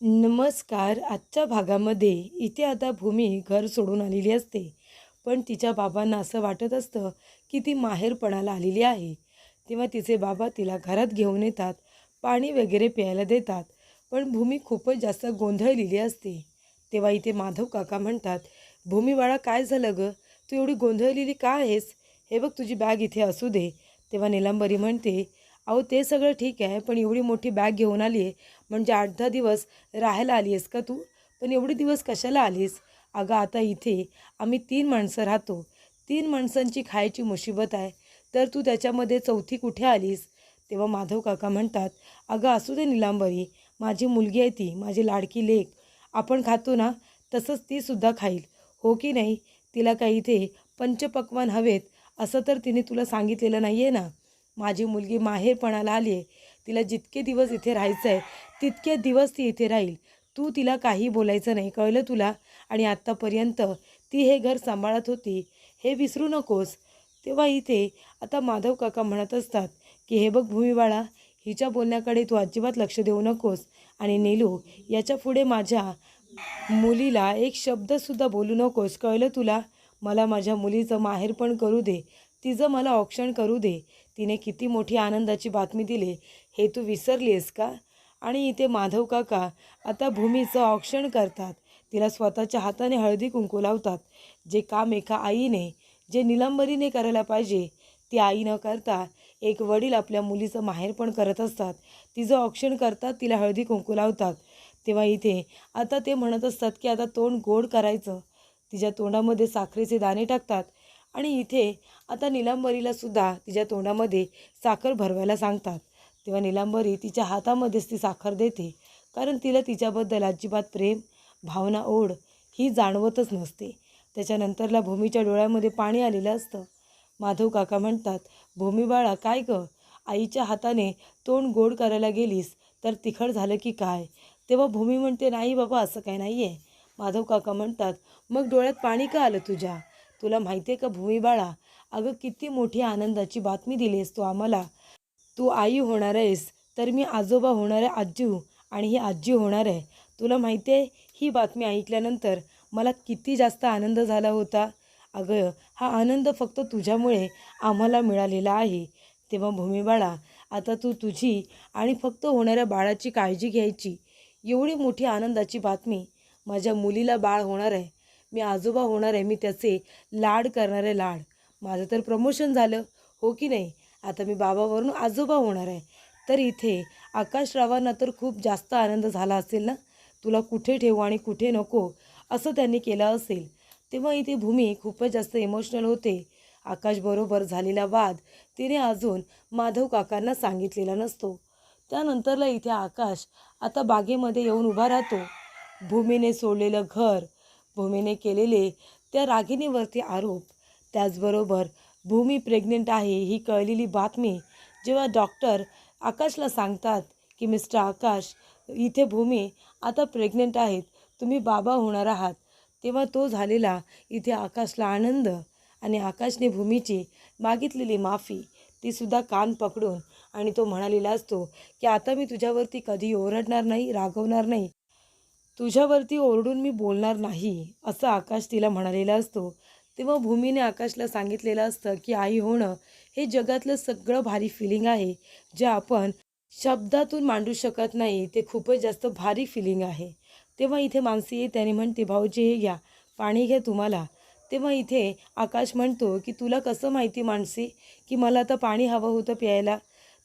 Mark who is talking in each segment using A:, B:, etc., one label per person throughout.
A: नमस्कार. आजच्या भागामध्ये इथे आता भूमी घर सोडून आलेली असते. पण तिच्या बाबांना असं वाटत असतं की ती माहेरपणाला आलेली आहे. तेव्हा तिचे बाबा तिला घरात घेऊन येतात, पाणी वगैरे प्यायला देतात. पण भूमी खूपच जास्त गोंधळलेली असते. तेव्हा इथे माधव काका म्हणतात, "भूमी बाळा, काय झालं गं? तू एवढी गोंधळलेली का आहेस? हे बघ, तुझी बॅग इथे असू दे." तेव्हा नीलांबरी म्हणते, "अहो, ते सगळं ठीक आहे, पण एवढी मोठी बॅग घेऊन आली आहे, म्हणजे 8-10 दिवस राहायला आली आहेस का तू? पण एवढे दिवस कशाला आलीस? अगं, आता इथे आम्ही 3 माणसं राहतो. 3 माणसांची खायची मुसीबत आहे, तर तू त्याच्यामध्ये चौथी कुठे आलीस?" तेव्हा माधव काका म्हणतात, "अगं, असू दे नीलांबरी, माझी मुलगी आहे ती, माझी लाडकी लेक. आपण खातो ना, तसंच तीसुद्धा खाईल, हो की नाही? तिला काही इथे पंचपक्वान्न हवेत असं तर तिने तुला सांगितलेलं नाही आहे ना? माझी मुलगी माहेरपणाला आली आहे. तिला जितके दिवस इथे राहायचं आहे, तितके दिवस ती इथे राहील. तू तिला काही बोलायचं नाही, कळलं तुला? आणि आत्तापर्यंत ती हे घर सांभाळत होती, हे विसरू नकोस." तेव्हा इथे आता माधव काका म्हणत असतात की "हे बघ भूमी बाळा, हिच्या बोलण्याकडे तू अजिबात लक्ष देऊ नकोस. आणि नीलू, याच्यापुढे माझ्या मुलीला एक शब्दसुद्धा बोलू नकोस, कळलं तुला? मला माझ्या मुलीचं माहेरपण करू दे, तिचं मला औक्षण करू दे. तिने किती मोठी आनंदाची बातमी दिली, हे तू विसरली आहेस का?" आणि इथे माधव काका आता भूमीचं औक्षण करतात. तिला स्वतःच्या हाताने हळदी कुंकू लावतात. जे काम एका आईने, जे निलंबरीने करायला पाहिजे, ती आई न करता एक वडील आपल्या मुलीचं माहेरपण करत असतात. तिचं औक्षण करतात, तिला हळदी कुंकू लावतात. तेव्हा इथे आता ते म्हणत असतात की आता तोंड गोड करायचं. तिच्या तोंडामध्ये साखरेचे दाणे टाकतात आणि इथे आता निलांबरीला सुद्धा तिच्या तोंडामध्ये साखर भरवायला सांगतात. तेव्हा निलांबरी तिच्या हातामध्येच ती साखर देते, कारण तिला तिच्याबद्दल अजिबात प्रेम, भावना, ओढ ही जाणवतच नसते. त्याच्यानंतरला भूमीच्या डोळ्यामध्ये पाणी आलेलं असतं. माधव काका म्हणतात, "भूमी बाळा, काय गं? आईच्या हाताने तोंड गोड करायला गेलीस तर तिखट झालं की काय?" तेव्हा भूमी म्हणते, "नाही बाबा, असं काही नाही आहे." माधव काका म्हणतात, "मग डोळ्यात पाणी का आलं तुझ्या? तुला माहिती आहे का भूमी बाळा, अगं किती मोठी आनंदाची बातमी दिली आहेस तू आम्हाला. तू आई होणार आहेस, तर मी आजोबा होणार आहे, आजू, आणि ही आजी होणार आहे. तुला माहिती आहे, ही बातमी ऐकल्यानंतर मला किती जास्त आनंद झाला होता. अगं, हा आनंद फक्त तुझ्यामुळे आम्हाला मिळालेला आहे. तेव्हा भूमी बाळा, आता तू तुझी आणि फक्त होणाऱ्या बाळाची काळजी घ्यायची. एवढी मोठी आनंदाची बातमी, माझ्या मुलीला बाळ होणार आहे, मी आजोबा होणार आहे, मी त्याचे लाड करणार आहे, लाड. माझं तर प्रमोशन झालं, हो की नाही? आता मी बाबावरून आजोबा होणार आहे." तर इथे आकाशरावांना तर खूप जास्त आनंद झाला असेल ना. तुला कुठे ठेवू आणि कुठे नको, असं त्यांनी केलं असेल. तेव्हा इथे भूमी खूपच जास्त इमोशनल होते. आकाशबरोबर झालेला वाद तिने अजून माधव काकांना सांगितलेला नसतो. त्यानंतरला इथे आकाश आता बागेमध्ये येऊन उभा राहतो. भूमीने सोडलेलं घर, भूमीने केलेले त्या रागिणीवरती आरोप, त्याचबरोबर भूमी प्रेग्नेंट आहे ही कळलेली बातमी जेव्हा डॉक्टर आकाशला सांगतात की "मिस्टर आकाश, इथे भूमी आता प्रेग्नेंट आहेत, तुम्ही बाबा होणार आहात." तेव्हा तो झालेला इथे आकाशला आनंद आणि आकाशने भूमीची मागितलेली माफी तीसुद्धा कान पकडून आणि तो म्हणालेला असतो की "आता मी तुझ्यावरती कधी ओरडणार नाही, रागवणार नाही. तुझ्यावरती ओरडून मी बोलणार नाही," असं आकाश तिला म्हणालेला असतो. तेव्हा भूमीने आकाशला सांगितलेलं असतं की आई होणं हे जगातलं सगळं भारी फिलिंग आहे, जे आपण शब्दातून मांडू शकत नाही. ते खूपच जास्त भारी फिलिंग आहे. तेव्हा इथे मानसी येते आणि म्हणते, "भाऊजी, हे घ्या, पाणी घ्या तुम्हाला." तेव्हा इथे आकाश म्हणतो की "तुला कसं माहिती मानसी, की मला आता पाणी हवं होतं प्यायला?"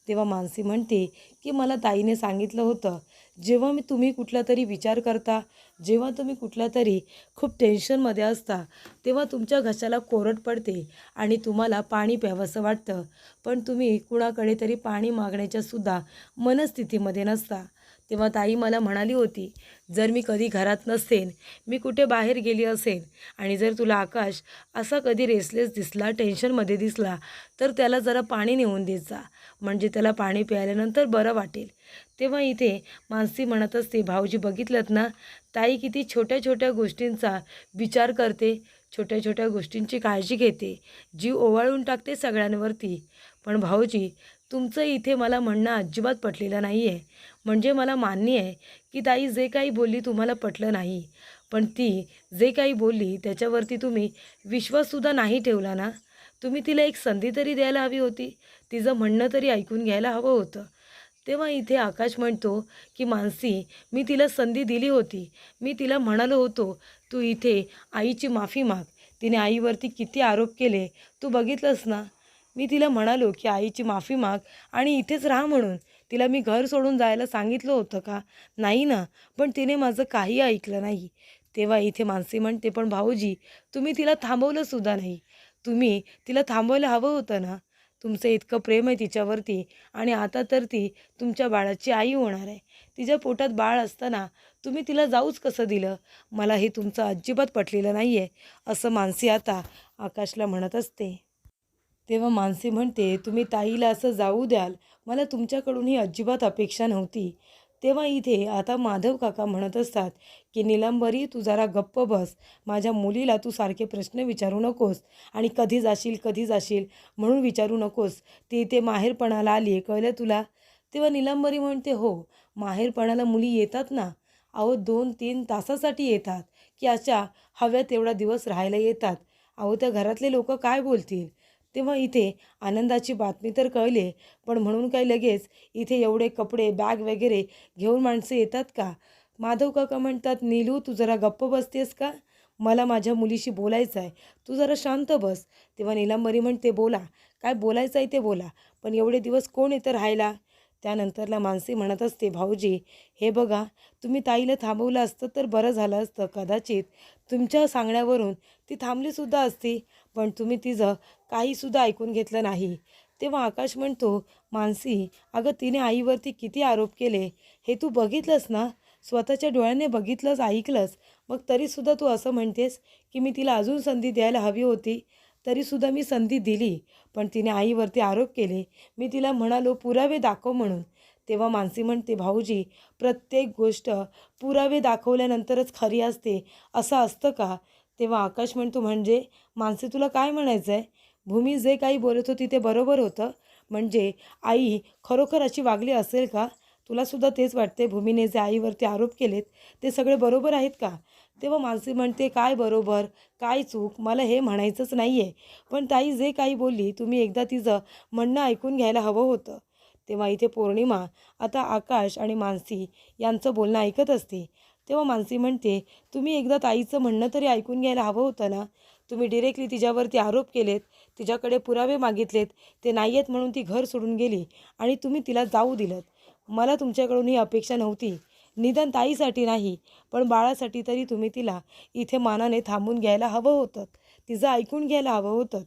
A: तेव्हा मानसी म्हणते की "मला ताईने सांगितलं होतं, जेव्हा तुम्ही कुठला तरी विचार करता, जेव्हा तुम्ही कुठल्या तरी खूप टेन्शनमध्ये असता, तेव्हा तुमच्या घशाला कोरड पडते आणि तुम्हाला पाणी प्यावंसं वाटतं, पण तुम्ही कुणाकडे तरी पाणी मागण्याच्या सुद्धा मनस्थितीमध्ये नसता. तेव्हा ताई मला म्हणाली होती, जर मी कधी घरात नसेन, मी कुठे बाहेर गेली असेन आणि जर तुला आकाश असा कधी रेसलेस दिसला, टेन्शनमध्ये दिसला, तर त्याला जरा पाणी नेऊन देत जा, म्हणजे त्याला पाणी प्यायल्यानंतर बरं वाटेल." तेव्हा इथे मानसी म्हणत असते, "भाऊजी, बघितलंत ना, ताई किती छोट्या छोट्या गोष्टींचा विचार करते, छोट्या छोट्या गोष्टींची काळजी घेते, जीव ओवाळून टाकते सगळ्यांवरती. पण भाऊजी, तुमचं इथे मला म्हणणं अजिबात पटलेलं नाही आहे. म्हणजे मला मान्य आहे की ताई जे काही बोलली तुम्हाला पटलं नाही. पण ती जे काही बोलली त्याच्यावरती तुम्ही विश्वाससुद्धा नाही ठेवला ना. तुम्ही तिला एक संधी तरी द्यायला हवी होती. तिचं म्हणणं तरी ऐकून घ्यायला हवं होतं. तेव्हा इथे आकाश म्हणतो की मानसी, मी तिला संधी दिली होती. मी तिला म्हणालो होतो, तू इथे आईची माफी माग. तिने आईवरती किती आरोप केले तू बघितलंस ना. मी तिला म्हणालो की आईची माफी माग आणि इथेच राहा म्हणून. तिला मी घर सोडून जायला सांगितलं होतं का? नाही ना. पण तिने माझं काही ऐकलं नाही. तेव्हा इथे मानसी म्हणते, पण भाऊजी, तुम्ही तिला थांबवलंसुद्धा नाही. तुम्ही तिला थांबवायला हवं होतं ना. तुमचं इतकं प्रेम आहे तिच्यावरती आणि आता तर ती तुमच्या बाळाची आई होणार आहे. तिच्या पोटात बाळ असताना तुम्ही तिला जाऊच कसं दिलं? मला हे तुमचं अजिबात पटलेलं नाही आहे, असं मानसी आता आकाशला म्हणत असते. तेव्हा मानसी म्हणते, तुम्ही ताईला असं जाऊ द्याल, मला तुमच्याकडून ही अजिबात अपेक्षा नव्हती. तेव्हा इथे आता माधव काका म्हणत असतात की निलंबरी, तू जरा गप्प बस. माझ्या मुलीला तू सारखे प्रश्न विचारू नकोस आणि कधी जाशील कधी जाशील म्हणून विचारू नकोस. ती इथे माहेरपणाला आली आहे, कळलं तुला? तेव्हा निलंबरी म्हणते, हो, माहेरपणाला मुली येतात ना. अहो 2-3 तासासाठी येतात की अशा हव्या तेवढा दिवस राहायला येतात. अहो त्या घरातले लोक काय बोलतील? तेव्हा इथे आनंदाची बातमी तर कळली, पण म्हणून काय लगेच इथे एवढे कपडे बॅग वगैरे घेऊन माणसं येतात का? माधव काका म्हणतात, नीलू, तू जरा गप्प बसतेस का? मला माझ्या मुलीशी बोलायचं आहे, तू जरा शांत बस. तेव्हा नीलांबरी म्हणते, बोला, काय बोलायचं आहे ते बोला, पण एवढे दिवस कोण येतं राहायला? त्यानंतरला मानसी म्हणत असते, भाऊजी, हे बघा, तुम्ही ताईला थांबवलं असतं तर बरं झालं असतं. कदाचित तुमच्या सांगण्यावरून ती थांबलीसुद्धा असती, पण तुम्ही तिचं काहीसुद्धा ऐकून घेतलं नाही. तेव्हा आकाश म्हणतो, मानसी, अगं तिने आईवरती किती आरोप केले हे तू बघितलंस ना. स्वतःच्या डोळ्याने बघितलंस, ऐकलंस, मग तरीसुद्धा तू असं म्हणतेस की मी तिला अजून संधी द्यायला हवी होती. तरीसुद्धा मी संधी दिली, पण तिने आईवरती आरोप केले. मी तिला म्हणालो पुरावे दाखव म्हणून. तेव्हा मानसी म्हणते, भाऊजी, प्रत्येक गोष्ट पुरावे दाखवल्यानंतरच खरी असते असं असतं का? तेव्हा आकाश म्हणतो, म्हणजे मानसी, तुला काय म्हणायचं आहे? भूमी जे काही बोलत होती ते बरोबर होतं. म्हणजे आई खरोखर अशी वागली असेल का? तुलासुद्धा तेच वाटते? भूमीने जे आईवरती आरोप केलेत ते सगळे बरोबर आहेत का? तेव्हा मानसी म्हणते, काय बरोबर काय चूक मला हे म्हणायचंच नाही आहे. पण ताई जे काही बोलली तुम्ही एकदा तिचं म्हणणं ऐकून घ्यायला हवं होतं. तेव्हा इथे पौर्णिमा आता आकाश आणि मानसी यांचं बोलणं ऐकत असते. तेव्हा मानसी म्हणते, तुम्ही एकदा ताईचं म्हणणं तरी ऐकून घ्यायला हवं होतं ना. तुम्ही डिरेक्टली तिच्यावरती आरोप केलेत, तिच्याकडे पुरावे मागितलेत, ते नाही आहेत म्हणून ती घर सोडून गेली आणि तुम्ही तिला जाऊ दिलंत. मला तुमच्याकडून ही अपेक्षा नव्हती. निदान ताईसाठी नाही, पण बाळासाठी तरी तुम्ही तिला इथे मानाने थांबून घ्यायला हवं होतं. तिचं ऐकून घ्यायला हवं होतं.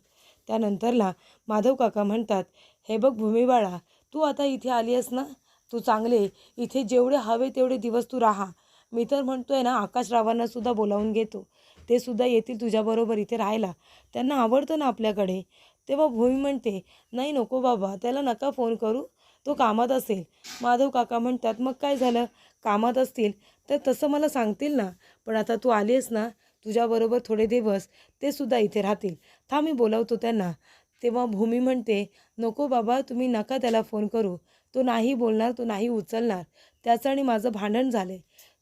A: त्यानंतरला माधव काका म्हणतात, हे बघ भूमी बाळा, तू आता इथे आली आहेस ना, तू चांगले इथे जेवढे हवे तेवढे दिवस तू राहा. मी तर म्हणतोय ना, आकाशरावांनासुद्धा बोलावून घेतो. ते सुद्धा येतील तुझ्याबरोबर इथे राहायला. त्यांना आवडतं ना आपल्याकडे. तेव्हा भूमी म्हणते, नाही नको बाबा, त्याला नका फोन करू, तो कामात असेल. माधव काका म्हणतात, मग काय झालं, कामात असतील तर तसं मला सांगतील ना. पण आता तू आली आहेस ना, तुझ्याबरोबर थोडे दिवस ते सुद्धा इथे राहतील. थांब, मी बोलावतो त्यांना. तेव्हा भूमी म्हणते, नको बाबा, तुम्ही नका त्याला फोन करू. तो नाही बोलणार, तो नाही उचलणार. त्याचं आणि माझं भांडण झालं.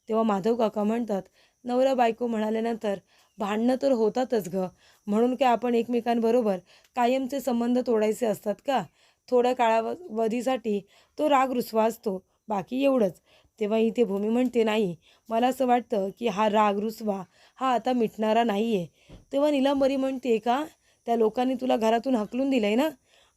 A: तेव्हा माधव काका म्हणतात, नवरा बायको म्हणाल्यानंतर भांडणं तर होतातच गं. म्हणून काय आपण एकमेकांबरोबर कायमचे संबंध तोडायचे असतात का? थोड्या कालावधीसाठी तो राग रुसवा असतो, बाकी एवढंच. तेव्हा इथे भूमी म्हणते, नाही, मला असं वाटतं की हा राग रुसवा हा आता मिटणारा नाही आहे. तेव्हा नीलांबरी म्हणते, का त्या लोकांनी तुला घरातून हाकलून दिलं आहे ना,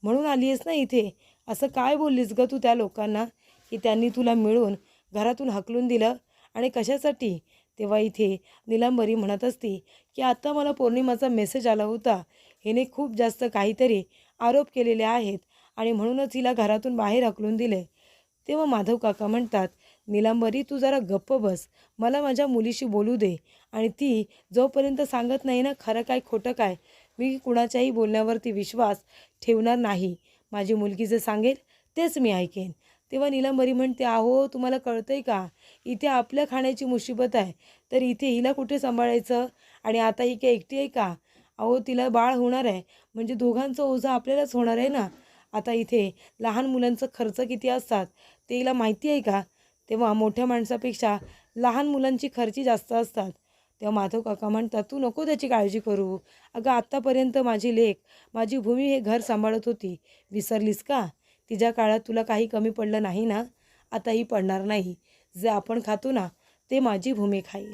A: म्हणून आली आहेस ना इथे? असं काय बोललीस गं तू त्या लोकांना की त्यांनी तुला मिळून घरातून हाकलून दिलं आणि कशासाठी? तेव्हा इथे नीलांबरी म्हणत असती की आता मला पौर्णिमाचा मेसेज आला होता. हिने खूप जास्त काहीतरी आरोप केलेले आहेत आणि म्हणूनच हिला घरातून बाहेर हाकलून दिले. तेव्हा माधव काका म्हणतात, नीलांबरी, तू जरा गप्प बस. मला माझ्या मुलीशी बोलू दे आणि ती जोपर्यंत सांगत नाही ना खरं काय खोटं काय, मी कुणाच्याही बोलण्यावरती विश्वास ठेवणार नाही. माझी मुलगी जे सांगेल तेच मी ऐकेन. तेव्हा नीलांबरी म्हणते, अहो तुम्हाला कळतंय का, इथे आपल्या खाण्याची मुसीबत आहे, तर इथे हिला कुठे सांभाळायचं? आणि आता ही काय एकटी आहे का? अहो तिला बाळ होणार आहे, म्हणजे दोघांचं ओझं आपल्यालाच होणार आहे ना. आता इथे लहान मुलांचं खर्च किती असतात ते हिला माहिती आहे का? तेव्हा मोठ्या माणसापेक्षा लहान मुलांची खर्ची जास्त असतात. तेव्हा माधव काका म्हणतात, तू नको त्याची काळजी करू. अगं आत्तापर्यंत माझी लेक, माझी भूमी हे घर सांभाळत होती. विसरलीस का? तिच्या काळात तुला काही कमी पडलं नाही ना? आताही पडणार नाही. जे आपण खातो ना ते माझी भूमी खाईल.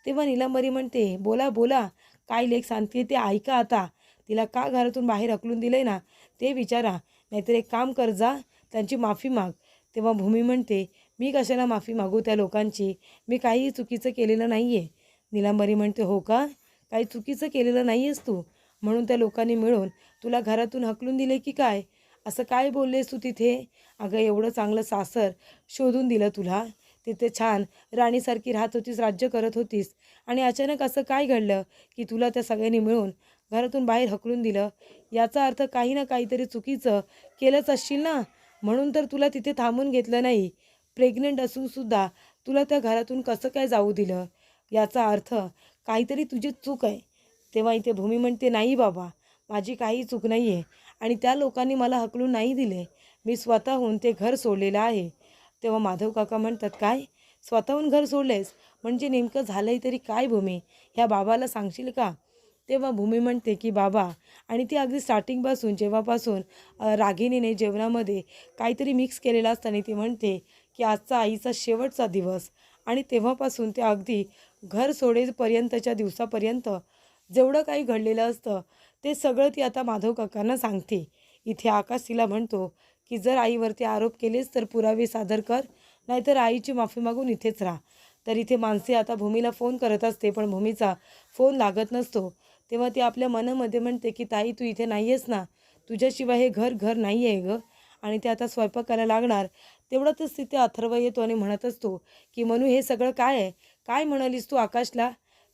A: तेव्हा नीलंबरी म्हणते, बोला बोला, काय लेक सांगते ते ऐका आता. तिला का घरातून बाहेर हकलून दिलंय ना ते विचारा, नाहीतर एक काम कर जा, त्यांची माफी माग. तेव्हा भूमी म्हणते, मी कशाला माफी मागू त्या लोकांची? मी काही चुकीचं केलेलं नाही आहे. नीलांबरी म्हणते, हो का? काही चुकीचं केलेलं नाही आहेस तू, म्हणून त्या लोकांनी मिळून तुला घरातून हकलून दिले की काय? असं काय बोललेस तू तिथे? अगं एवढं चांगलं सासर शोधून दिलं तुला, तिथे छान राणीसारखी राहत होतीस, राज्य करत होतीस, आणि अचानक असं काय घडलं की तुला त्या सगळ्यांनी मिळून घरातून बाहेर हकलून दिलं? याचा अर्थ काही ना काहीतरी चुकीचं केलंच असशील ना, म्हणून तर तुला तिथे थांबून घेतलं नाही. प्रेग्नंट असूनसुद्धा तुला त्या घरातून कसं काय जाऊ दिलं? याचा अर्थ काहीतरी तुझी चूक आहे. तेव्हा इथे भूमी म्हणते, नाही बाबा, माझी काही चूक नाही आहे आणि त्या लोकांनी मला हकलून नाही दिले. मी स्वतःहून ते घर सोडलेलं आहे. तेव्हा माधव काका म्हणतात, काय स्वतःहून घर सोडलेस? म्हणजे नेमकं झालंय तरी काय भूमी? ह्या बाबाला सांगशील का? तेव्हा भूमी म्हणते की बाबा, आणि ती अगदी स्टार्टिंगपासून जेव्हापासून रागिणीने जेवणामध्ये काहीतरी मिक्स केलेलं असताना ती म्हणते की आजचा आईचा शेवटचा दिवस, आणि तेव्हापासून ते अगदी घर सोडेपर्यंतच्या दिवसापर्यंत जेवढं काही घडलेलं असतं ते सगळं ती आता माधव काकांना सांगते. इथे आकाश तिला म्हणतो की जर आईवरती आरोप केलेस तर पुरावे सादर कर, नाहीतर आईची माफी मागून इथेच राहा. तर इथे मानसी आता भूमीला फोन करत असते, पण भूमीचा फोन लागत नसतो. तेव्हा ती आपल्या मनामध्ये म्हणते की ताई, तू इथे नाही आहेस ना, तुझ्याशिवाय हे घर घर नाही आहे गं. आणि ते आता स्वयंपाक करायला लागणार. तेवढ्यातच तिथे अथर्व येतो आणि म्हणत असतो की मनू, हे सगळं काय आहे? काय म्हणालीस तू आकाशला?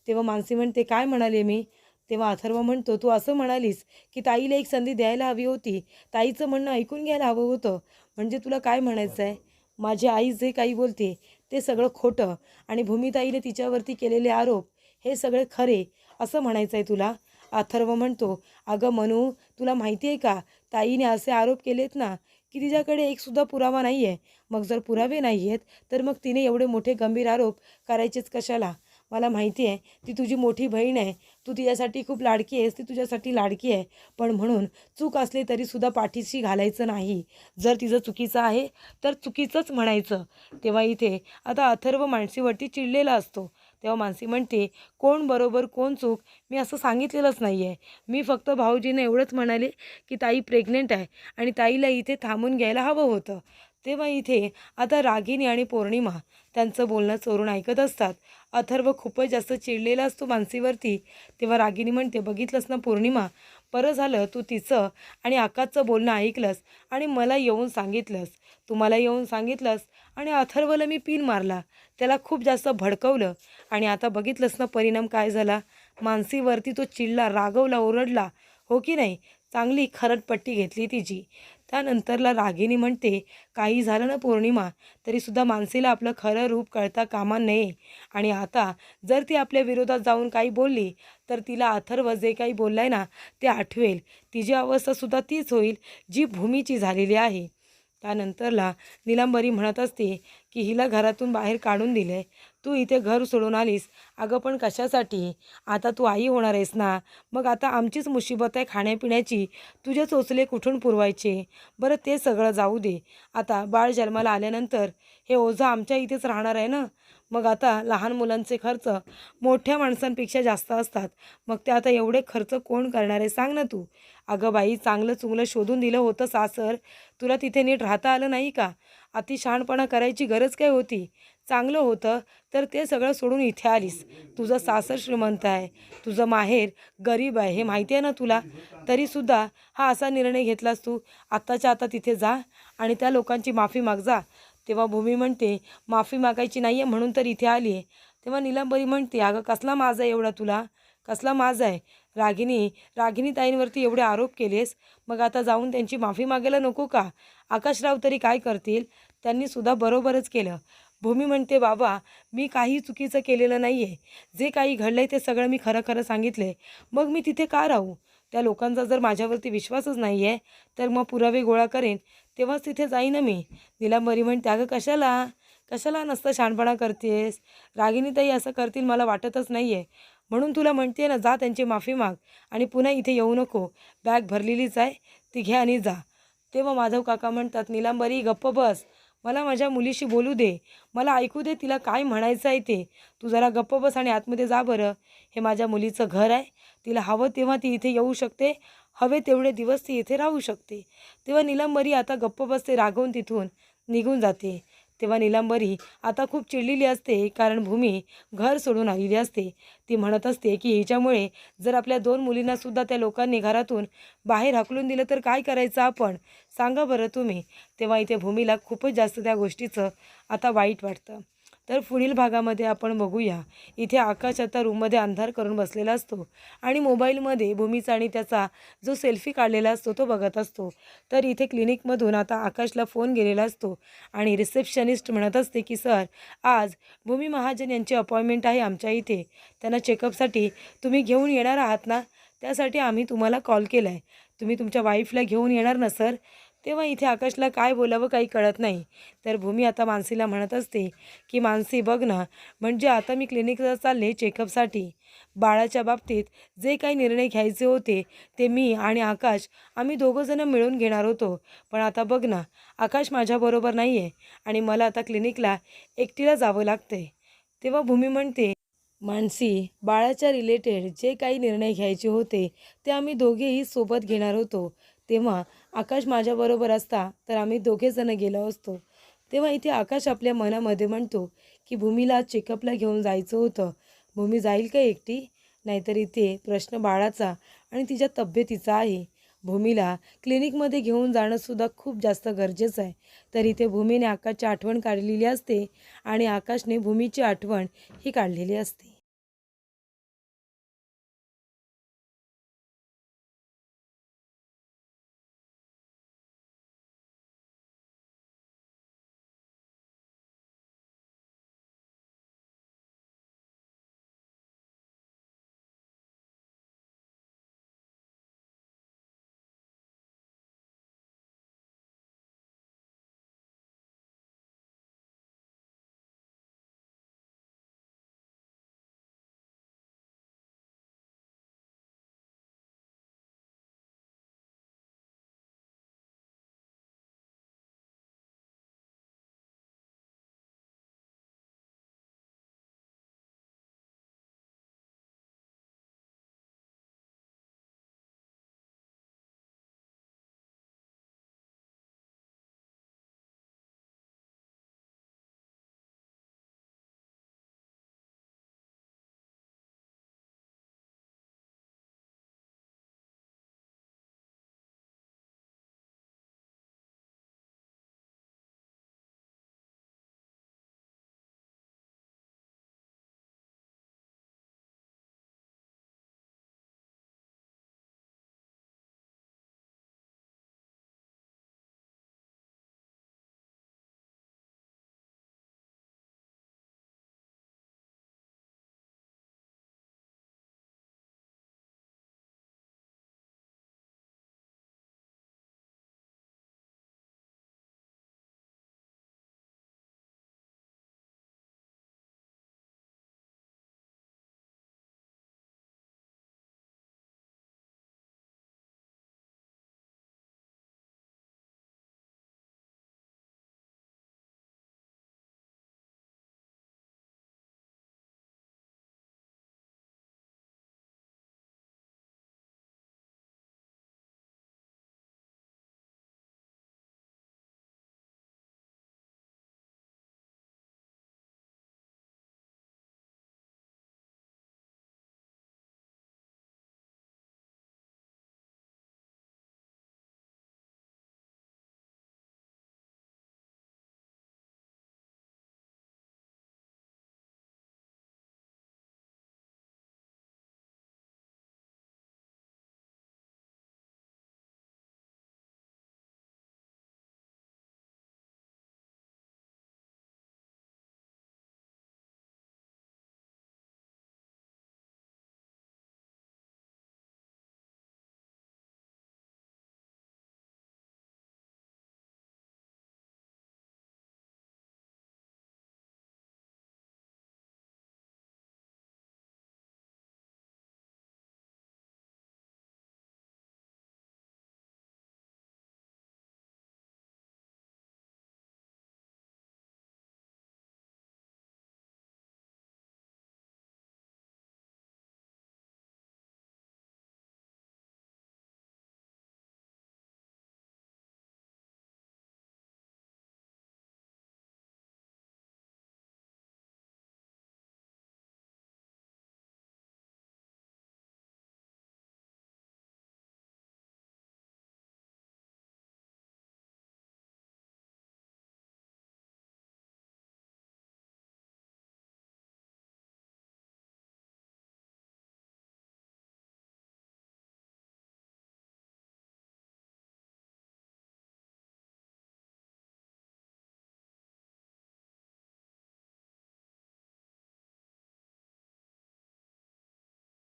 A: तेव्हा मानसी म्हणते, काय म्हणाले मी? तेव्हा अथर्व म्हणतो, तू असं म्हणालीस की ताईला एक संधी द्यायला हवी होती, ताईचं म्हणणं ऐकून घ्यायला हवं होतं. म्हणजे तुला काय म्हणायचं आहे? माझी आई जे काही बोलते ते सगळं खोटं, आणि भूमिताईने तिच्यावरती केलेले आरोप हे सगळे खरे, असं म्हणायचं आहे तुला? अथर्व म्हणतो, अगं मनू, तुला माहिती आहे का, ताईने असे आरोप केलेत ना की तिच्याकडे एकसुद्धा पुरावा नाही आहे. मग जर पुरावे नाही आहेत तर मग तिने एवढे मोठे गंभीर आरोप करायचेच कशाला? मला माहिती आहे ती तुझी मोठी बहीण आहे, तू तिच्यासाठी खूप लाडकी आहेस, ती तुझ्यासाठी लाडकी आहे, पण म्हणून चूक असली तरीसुद्धा पाठीशी घालायचं नाही. जर तिचं चुकीचं आहे तर चुकीचंच म्हणायचं. तेव्हा इथे आता अथर्व मानसीवरती चिडलेला असतो. तेव्हा मानसी म्हणते, कोण बरोबर कोण चूक मी असं सांगितलेलंच नाही आहे. मी फक्त भाऊजींना एवढंच म्हणाले की ताई प्रेग्नेंट आहे आणि ताईला इथे थांबून घ्यायला हवं होतं. तेव्हा इथे आता रागिनी आणि पौर्णिमा त्यांचं बोलणं चोरून ऐकत असतात. अथर्व खूपच जास्त चिडलेला असतो मानसीवरती. तेव्हा रागिनी म्हणते, बघितलंस ना पौर्णिमा, बरं झालं तू तिचं आणि आकाशचं बोलणं ऐकलंस आणि मला येऊन सांगितलंस. तुम्हाला येऊन सांगितलंस आणि अथर्वला मी पिन मारला, त्याला खूप जास्त भडकवलं, आणि आता बघितलंस ना परिणाम काय झाला? मानसीवरती तो चिडला, रागवला, ओरडला, हो की नाही? चांगली खरडपट्टी घेतली तिची. त्यानंतरला रागिनी म्हणते, काही झालं ना पौर्णिमा, तरीसुद्धा मानसीला आपलं खरं रूप कळता कामा नये, आणि आता जर ती आपल्या विरोधात जाऊन काही बोलली तर तिला अथर्व जे काही बोललाय ना ते आठवेल. तिची अवस्थासुद्धा तीच होईल जी भूमीची झालेली आहे. त्यानंतरला नीलांबरी म्हणत असते की हिला घरातून बाहेर काढून दिले, तू इथे घर सोडून आलीस. अगं पण कशासाठी? आता तू आई होणार आहेस ना, मग आता आमचीच मुसीबत आहे खाण्यापिण्याची, तुझे चोचले कुठून पुरवायचे? बरं ते सगळं जाऊ दे, आता बाळ जन्माला आल्यानंतर हे ओझं आमच्या इथेच राहणार आहे ना. मग आता लहान मुलांचे खर्च मोठ्या माणसांपेक्षा जास्त असतात, मग ते आता एवढे खर्च कोण करणार आहे सांग ना तू? अगं बाई, चांगलं चुंगलं शोधून दिलं होतं सासर, तुला तिथे नीट राहता आलं नाही का? अतिशहाणपणा करायची गरज काय होती? चांगलं होतं तर ते सगळं सोडून इथे आलीस. तुझं सासर श्रीमंत आहे, तुझं माहेर गरीब आहे, हे माहिती आहे ना तुला, तरीसुद्धा हा असा निर्णय घेतलास तू. आत्ताच्या आता तिथे जा आणि त्या लोकांची माफी माग जा. तेव्हा भूमी म्हणते, माफी मागायची नाही आहे म्हणून तर इथे आली आहे. तेव्हा नीलांबरी म्हणते, अगं कसला माझा आहे एवढा तुला? कसला माझा आहे? रागिनी ताईंवरती एवढे आरोप केलेस, मग आता जाऊन त्यांची माफी मागायला नको का? आकाशराव तरी काय करतील? त्यांनीसुद्धा बरोबरच केलं. भूमी म्हणते, बाबा, मी काही चुकीचं केलेलं नाही आहे, जे काही घडलं आहे ते सगळं मी खरं खरं सांगितलं आहे, मग मी तिथे का राहू? त्या लोकांचा जर माझ्यावरती विश्वासच नाही आहे तर मग पुरावे गोळा करेन तेव्हाच तिथे जाईन ना मी. नीलांबरी म्हणते, अगं कशाला कशाला नसतं शहाणपणा करतेस. रागिणीताई असं करतील मला वाटतच नाही आहे. म्हणून तुला म्हणते ना, जा त्यांची माफी माग आणि पुन्हा इथे येऊ नको. बॅग भरलेलीच आहे, ती घ्या आणि जा. तेव्हा माधव काका म्हणतात, नीलांबरी गप्प बस, मला माझ्या मुलीशी बोलू दे, मला ऐकू दे तिला काय म्हणायचं आहे ते. तू जरा गप्प बस आणि आतमध्ये जा बरं. हे माझ्या मुलीचं घर आहे, तिला हवं तेव्हा ती इथे येऊ शकते, हवे तेवढे दिवस ती इथे राहू शकते. तेव्हा नीलांबरी आता गप्प बसते, रागवून तिथून निघून जाते. तेव्हा नीलांबरी आता खूप चिडलेली असते, कारण भूमी घर सोडून आलेली असते. ती म्हणत असते की हिच्यामुळे जर आपल्या 2 मुलींनासुद्धा त्या लोकांनी घरातून बाहेर हाकलून दिलं तर काय करायचं आपण, सांगा बरं तुम्ही. तेव्हा इथे भूमीला खूपच जास्त त्या गोष्टीचं आता वाईट वाटतं. तर पुढील भागामध्ये आपण बघूया, इथे आकाश आता रूममध्ये अंधार करून बसलेला असतो आणि मोबाईलमध्ये भूमीचा आणि त्याचा जो सेल्फी काढलेला असतो तो बघत असतो. तर इथे क्लिनिकमधून आता आकाशला फोन गेलेला असतो आणि रिसेप्शनिस्ट म्हणत असते की सर, आज भूमी महाजन यांची अपॉइंटमेंट आहे आमच्या इथे, त्यांना चेकअपसाठी तुम्ही घेऊन येणार आहात ना, त्यासाठी आम्ही तुम्हाला कॉल केला आहे. तुम्ही तुमच्या वाईफला घेऊन येणार ना सर. तेव्हा इथे आकाशला काय बोलावं काही कळत नाही. तर भूमी आता मानसीला म्हणत असते की मानसी बघ ना, म्हणजे आता मी क्लिनिकला चालले चेकअपसाठी. बाळाच्या बाबतीत जे काही निर्णय घ्यायचे होते ते मी आणि आकाश आम्ही दोघंजणं मिळून घेणार होतो. पण आता बघ ना, आकाश माझ्याबरोबर नाही आहे आणि मला आता क्लिनिकला एकटीला जावं लागतंय. तेव्हा भूमी म्हणते, मानसी, बाळाच्या रिलेटेड जे काही निर्णय घ्यायचे होते ते आम्ही दोघेही सोबत घेणार होतो. तेव्हा आकाश माझ्याबरोबर असता तर आम्ही दोघेजणं गेलो असतो. तेव्हा इथे आकाश आपल्या मनामध्ये म्हणतो की भूमीला चेकअपला घेऊन जायचं होतं. भूमी जाईल का एकटी? नाहीतर इथे प्रश्न बाळाचा आणि तिच्या तब्येतीचा आहे. भूमीला क्लिनिकमध्ये घेऊन जाणंसुद्धा खूप जास्त गरजेचं आहे. तर इथे भूमीने आकाशची आठवण काढलेली असते आणि आकाशने भूमीची आठवण ही काढलेली असते.